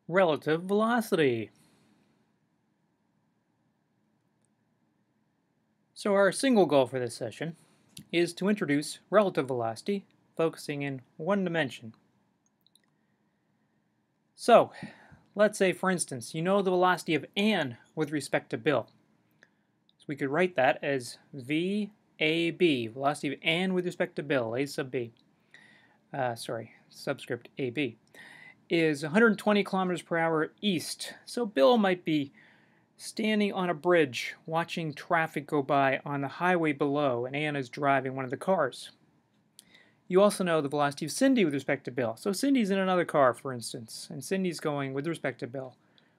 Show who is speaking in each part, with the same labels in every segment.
Speaker 1: Relative velocity. So our single goal for this session is to introduce relative velocity, focusing in one dimension. So let's say, for instance, you know the velocity of Ann with respect to Bill. So we could write that as VAB, velocity of Ann with respect to Bill, A sub B, subscript AB, is 120 kilometers per hour east. So Bill might be standing on a bridge watching traffic go by on the highway below, and Ann is driving one of the cars. You also know the velocity of Cindy with respect to Bill. So Cindy's in another car, for instance, and Cindy's going, with respect to Bill,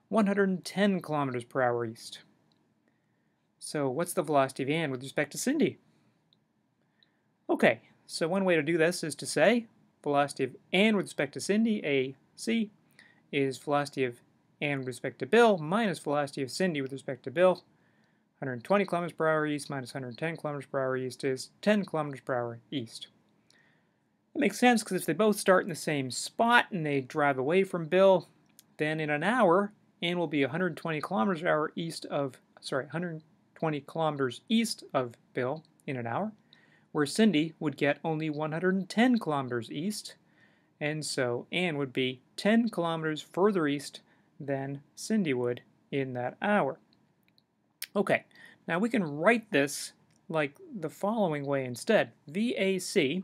Speaker 1: 110 kilometers per hour east. So what's the velocity of Ann with respect to Cindy? Okay, so one way to do this is to say velocity of Ann with respect to Cindy, AC, is velocity of Ann with respect to Bill minus velocity of Cindy with respect to Bill. 120 kilometers per hour east minus 110 kilometers per hour east is 10 kilometers per hour east. That makes sense because if they both start in the same spot and they drive away from Bill, then in an hour, Ann will be 120 kilometers per hour east of, 120 kilometers east of Bill in an hour, where Cindy would get only 110 kilometers east, and so Ann would be 10 kilometers further east than Cindy would in that hour. Okay, now we can write this like the following way instead. VAC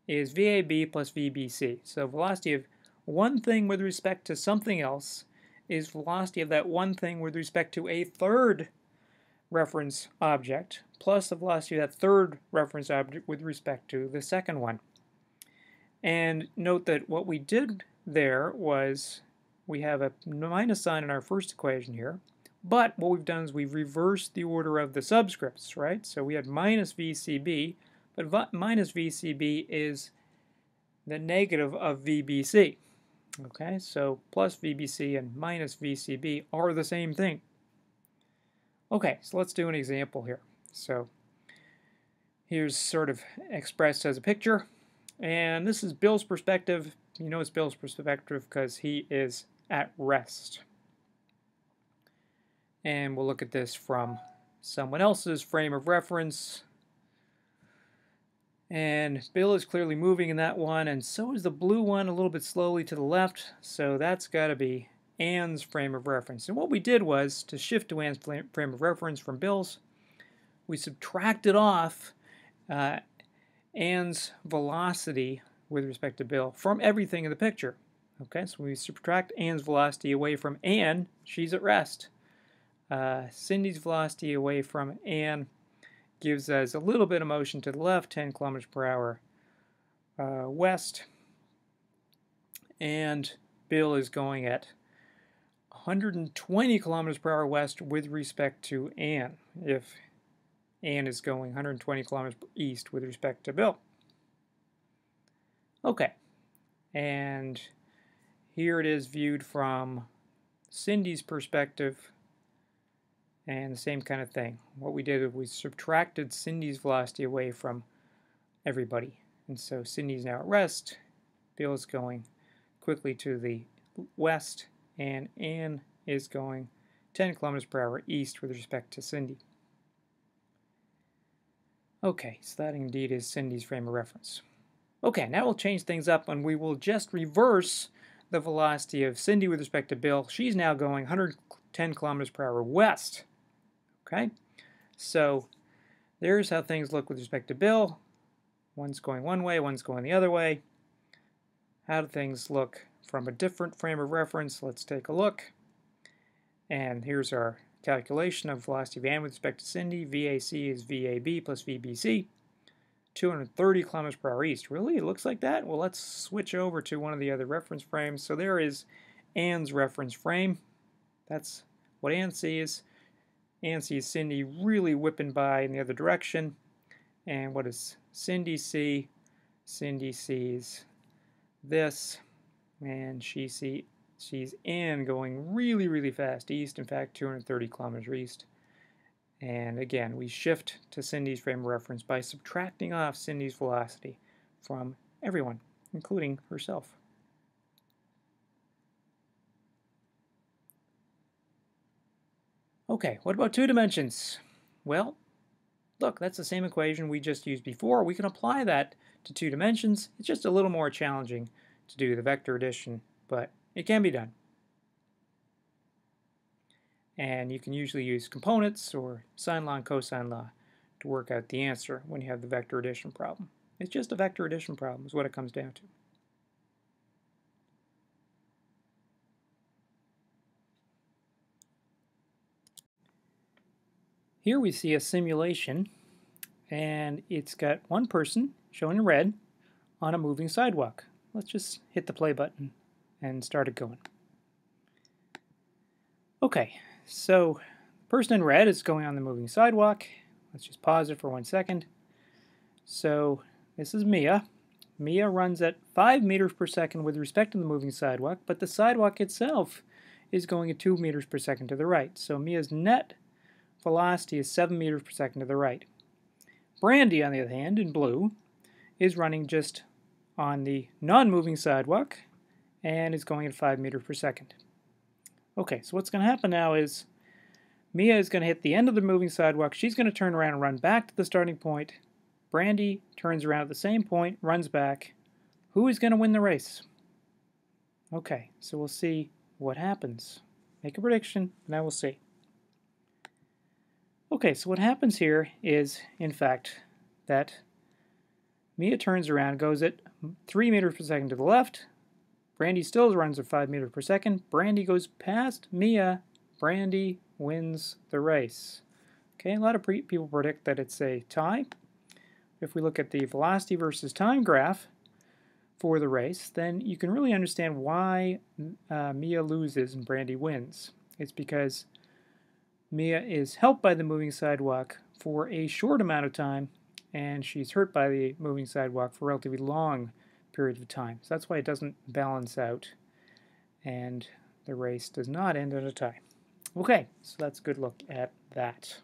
Speaker 1: is VAB plus VBC. So velocity of one thing with respect to something else is velocity of that one thing with respect to a third reference object plus the velocity of that third reference object with respect to the second one. And note that what we did there was we have a minus sign in our first equation here, but what we've done is we've reversed the order of the subscripts, right? So we had minus VCB, but minus VCB is the negative of VBC. Okay, so plus VBC and minus VCB are the same thing. Okay, so let's do an example here. So here's sort of expressed as a picture, and this is Bill's perspective. You know it's Bill's perspective because he is at rest. And we'll look at this from someone else's frame of reference. And Bill is clearly moving in that one, and so is the blue one a little bit slowly to the left, so that's got to be Ann's frame of reference. And what we did was, to shift to Ann's frame of reference from Bill's, we subtracted off Ann's velocity with respect to Bill from everything in the picture. Okay, so we subtract Ann's velocity away from Ann, she's at rest. Cindy's velocity away from Ann gives us a little bit of motion to the left, 10 kilometers per hour west. And Bill is going at 120 kilometers per hour west with respect to Ann, if Ann is going 120 kilometers east with respect to Bill. Okay, and here it is viewed from Cindy's perspective, and the same kind of thing. What we did is we subtracted Cindy's velocity away from everybody. And so Cindy's now at rest, Bill is going quickly to the west, and Ann is going 10 kilometers per hour east with respect to Cindy. Okay, so that indeed is Cindy's frame of reference. Okay, now we'll change things up and we will just reverse the velocity of Cindy with respect to Bill. She's now going 110 kilometers per hour west. Okay, so there's how things look with respect to Bill. One's going one way, one's going the other way. How do things look from a different frame of reference? Let's take a look. And here's our calculation of velocity of Ann with respect to Cindy. VAC is VAB plus VBC. 230 kilometers per hour east. Really? It looks like that? Well, let's switch over to one of the other reference frames. So there is Ann's reference frame. That's what Ann sees. Ann sees Cindy really whipping by in the other direction. And what does Cindy see? Cindy sees this, and she sees Ann going really, really fast east, in fact 230 kilometers east. And again, we shift to Cindy's frame of reference by subtracting off Cindy's velocity from everyone, including herself. Okay, what about 2 dimensions? Well, look, that's the same equation we just used before. We can apply that to 2 dimensions. It's just a little more challenging to do the vector addition, but it can be done. And you can usually use components or sine law and cosine law to work out the answer when you have the vector addition problem. It's just a vector addition problem is what it comes down to. Here we see a simulation, and it's got one person, shown in red, on a moving sidewalk. Let's just hit the play button and start it going. Okay, so the person in red is going on the moving sidewalk. Let's just pause it for 1 second. So this is Mia. Mia runs at 5 meters per second with respect to the moving sidewalk, but the sidewalk itself is going at 2 meters per second to the right. So Mia's net velocity is 7 meters per second to the right. Brandy, on the other hand, in blue, is running just on the non-moving sidewalk and is going at 5 meters per second. Okay, so what's going to happen now is Mia is going to hit the end of the moving sidewalk. She's going to turn around and run back to the starting point. Brandy turns around at the same point, runs back. Who is going to win the race? Okay, so we'll see what happens. Make a prediction, and I will see. Okay, so what happens here is, in fact, that Mia turns around, goes at 3 meters per second to the left. Brandy still runs at 5 meters per second. Brandy goes past Mia. Brandy wins the race. Okay, a lot of people predict that it's a tie. If we look at the velocity versus time graph for the race, then you can really understand why Mia loses and Brandy wins. It's because Mia is helped by the moving sidewalk for a short amount of time, and she's hurt by the moving sidewalk for a relatively long period of time. So that's why it doesn't balance out, and the race does not end in a tie. Okay, so that's a good look at that.